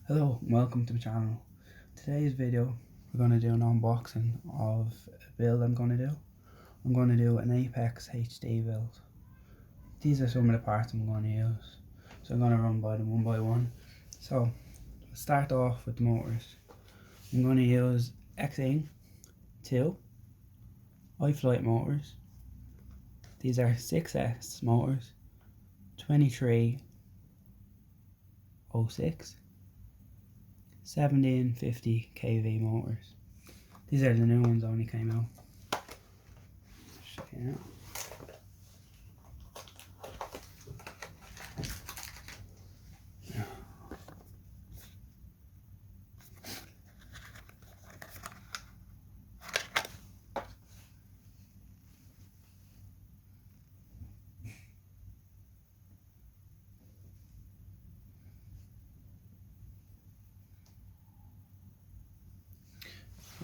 Hello and welcome to my channel. Today's video we're going to do an unboxing of a build I'm going to do. I'm going to do an Apex HD build. These are some of the parts I'm going to use. So I'm going to run by them one by one. So I'll start off with the motors. I'm going to use xing 2 iFlight motors. These are 6S motors, 2306. 1750 kV motors. These are the new ones that only came out. Check it out.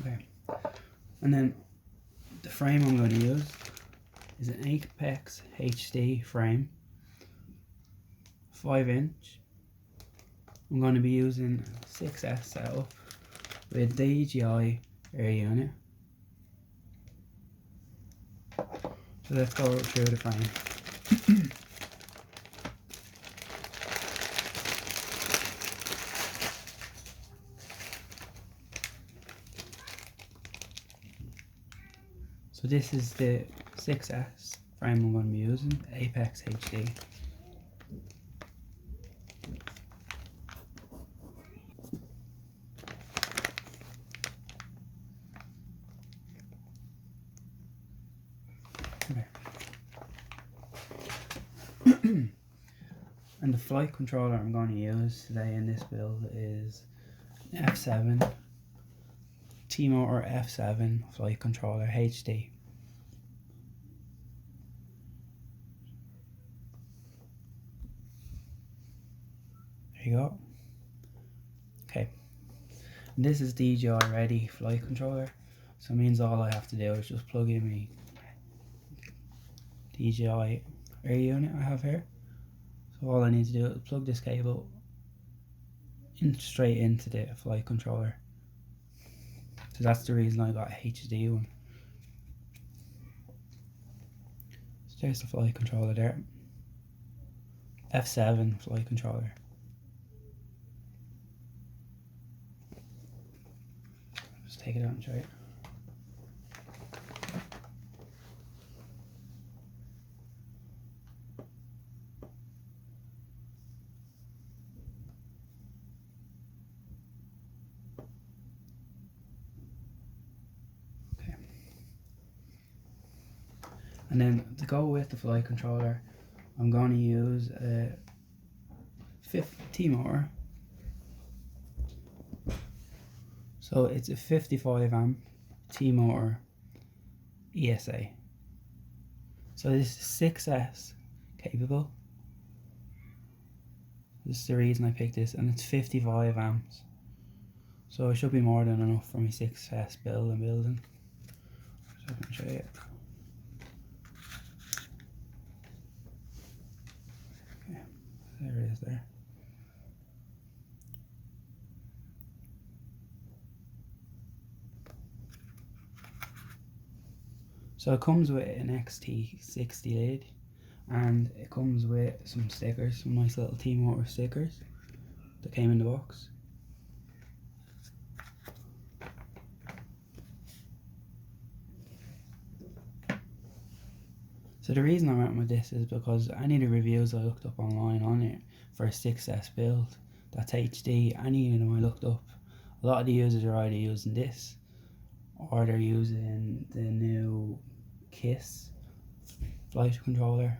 Okay, and then the frame I'm going to use is an Apex HD frame, 5-inch. I'm going to be using 6S setup with DJI air unit. So let's go through the frame. So this is the 6S frame I'm going to be using, Apex HD. Okay. And the flight controller I'm going to use today in this build is F7 tmotor F7 flight controller HD. There you go. Okay, and this is DJI ready flight controller, so it means all I have to do is just plug in my DJI air unit I have here. So all I need to do is plug this cable in straight into the flight controller. So that's the reason I got a HD one. So there's the flight controller there. F7 flight controller. Just take it out and show you. And then to go with the flight controller, I'm going to use a tmotor. So it's a 55 amp tmotor ESA. So this is 6S capable. This is the reason I picked this, and it's 55 amps. So it should be more than enough for my 6S build and building. So I can show you. There it is there. So it comes with an XT60 lid, and it comes with some stickers, some nice little tmotor stickers that came in the box. So the reason I went with this is because any of the reviews I looked up online on it for a 6S build that's HD, any of them I looked up, a lot of the users are either using this or they're using the new KISS flight controller.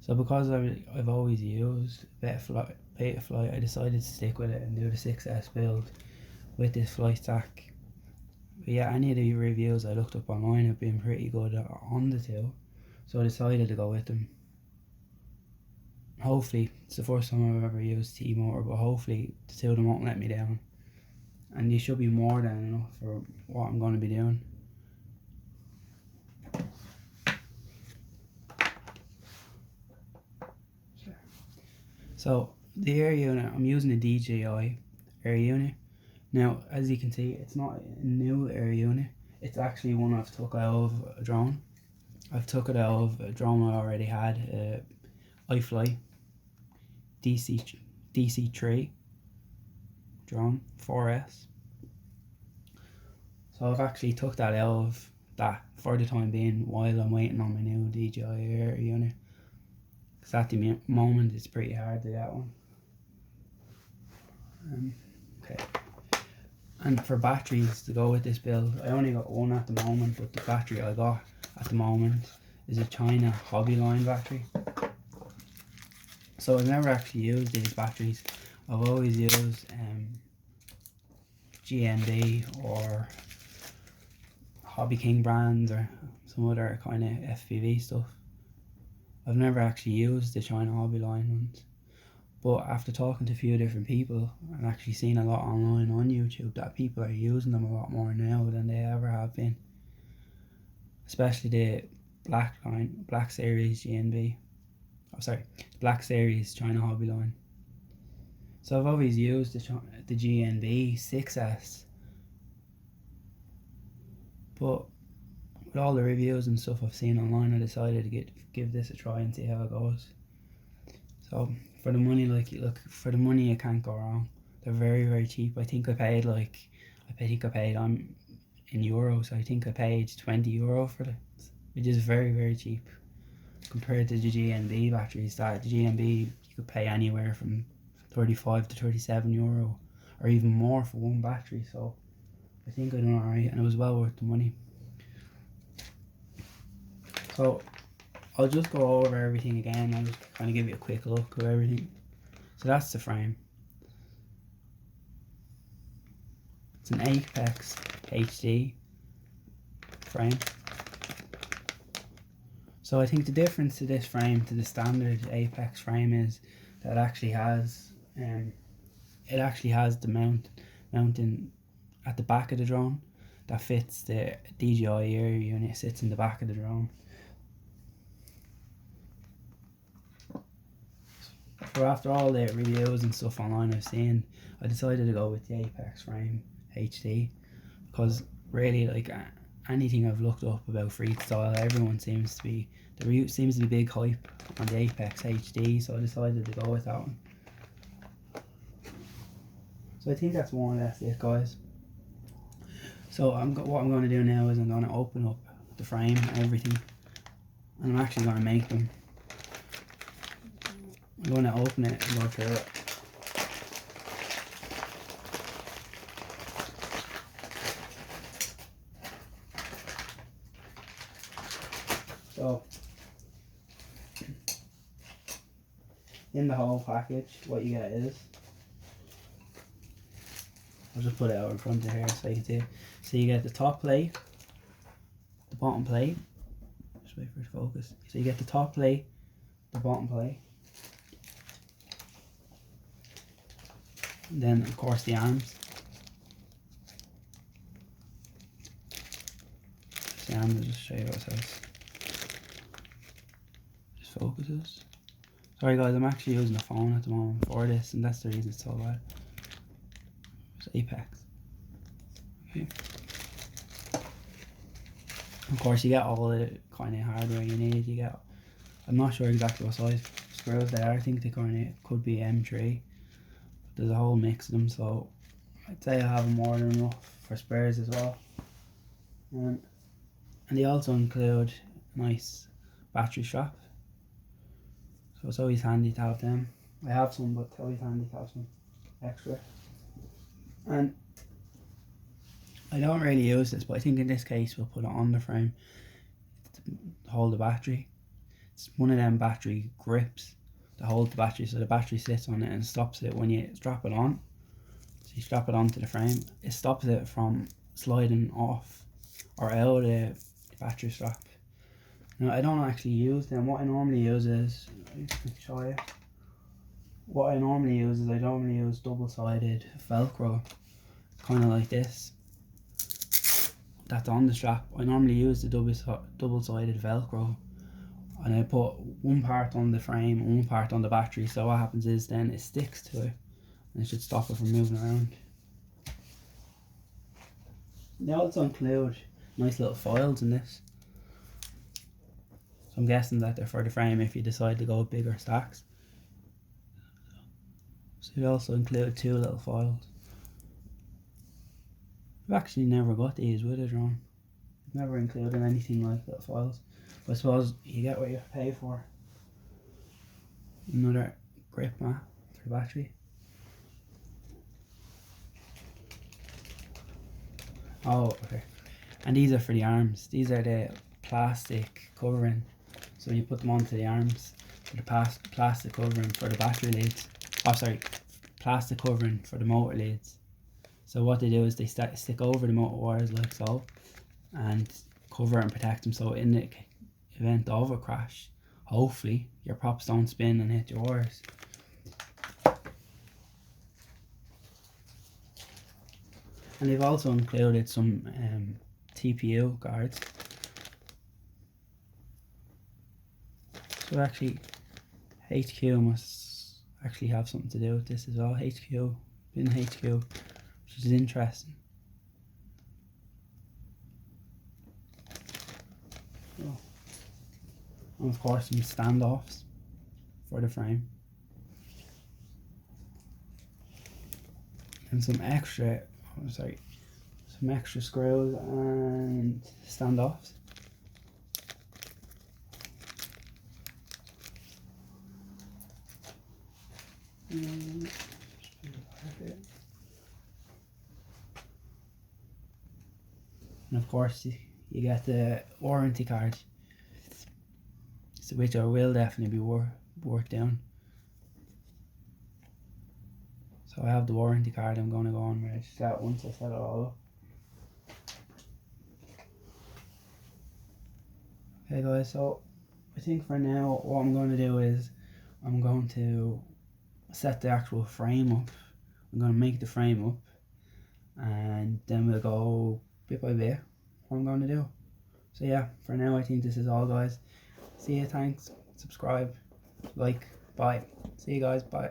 So because I've always used Betaflight, I decided to stick with it and do the 6S build with this flight stack. But yeah, any of the reviews I looked up online have been pretty good on the two, so I decided to go with them. Hopefully, it's the first time I've ever used tmotor, but hopefully the two of them won't let me down. And these should be more than enough for what I'm going to be doing. So the air unit, I'm using a DJI air unit. Now, as you can see, it's not a new air unit. It's actually one I've took out of a drone. I've took it out of a drone I already had, iFly DC3 drone 4S. So I've actually took that out of that for the time being while I'm waiting on my new DJI air unit. Because at the moment it's pretty hard to get one. Okay. And for batteries to go with this build, I only got one at the moment, but the battery I got at the moment is a China Hobbyline battery. So I've never actually used these batteries. I've always used GNB or Hobby King brands or some other kind of FPV stuff. I've never actually used the China Hobbyline ones. But after talking to a few different people and actually seeing a lot online on YouTube, that people are using them a lot more now than they ever have been. Especially the Black Series GNB. Oh, sorry, Black Series China Hobbyline. So I've always used the GNB 6S. But with all the reviews and stuff I've seen online, I decided to give this a try and see how it goes. So for the money, for the money you can't go wrong. They're very, very cheap. I think I paid in euros. I think I paid €20 for it, which is very, very cheap compared to the GNB batteries. That the GNB you could pay anywhere from €35 to €37 or even more for one battery. So I think I done alright, and it was well worth the money. So I'll just go over everything again. I'll just kind of give you a quick look of everything. So that's the frame. It's an Apex HD frame. So I think the difference to this frame to the standard Apex frame is that it actually has the mounting at the back of the drone that fits the DJI air unit. Sits in the back of the drone. So after all the reviews and stuff online I've seen, I decided to go with the Apex frame HD, because really, like, anything I've looked up about freestyle, everyone seems to be big hype on the Apex HD, so I decided to go with that one. So I think that's more or less it, guys. So what I'm going to do now is I'm going to open up the frame and everything, and I'm actually going to make them. I'm going to open it and go through it. So, in the whole package, what you get is, I'll just put it out in front of here so you can see. So you get the top plate, the bottom plate. Just wait for it to focus. So you get the top plate, the bottom plate, and then of course the arms. The arms, I'll just show you what it says. Just focuses. Sorry guys, I'm actually using a phone at the moment for this, and that's the reason it's so bad. It's Apex. Okay. Of course you get all the kind of hardware you need. You get, I'm not sure exactly what size screws they are. I think they kind of could be M3. But there's a whole mix of them, so I'd say I have more than enough for spares as well. And they also include a nice battery strap. So it's always handy to have them. I have some, but it's always handy to have some extra. And I don't really use this, but I think in this case we'll put it on the frame to hold the battery. It's one of them battery grips to hold the battery, so the battery sits on it and stops it when you strap it on. So you strap it onto the frame, it stops it from sliding off or out of the battery strap. Now I don't actually use them. What I normally use is, I normally use double-sided Velcro, kind of like this. That's on the strap. I normally use the double-sided Velcro, and I put one part on the frame and one part on the battery, so what happens is then it sticks to it and it should stop it from moving around. They also include nice little foils in this, so I'm guessing that they're for the frame if you decide to go with bigger stacks. So they also include 2 little foils. I've actually never got these with a drone. I've never included anything like little foils. But I suppose you get what you pay for. Another grip mat for the battery. Oh, okay. And these are for the arms. These are the plastic covering. So you put them onto the arms for the plastic covering for the battery leads. Oh, sorry, plastic covering for the motor leads. So what they do is they stick over the motor wires like so, and cover and protect them, so in the event of a crash, hopefully your props don't spin and hit your wires. And they've also included some TPU guards. So actually HQ must actually have something to do with this as well. HQ, in HQ, which is interesting. Oh. And of course some standoffs for the frame. And some extra screws and standoffs. And of course you get the warranty card, so which I will definitely be worked down. So I have the warranty card. I'm going to go on and register that once I set it all up. Okay guys, so I think for now what I'm going to do is I'm going to set the actual frame up. I'm going to make the frame up, and then we'll go bit by bit what I'm going to do. So yeah, for now I think this is all guys. See you, thanks, subscribe, like, bye. See you guys, bye.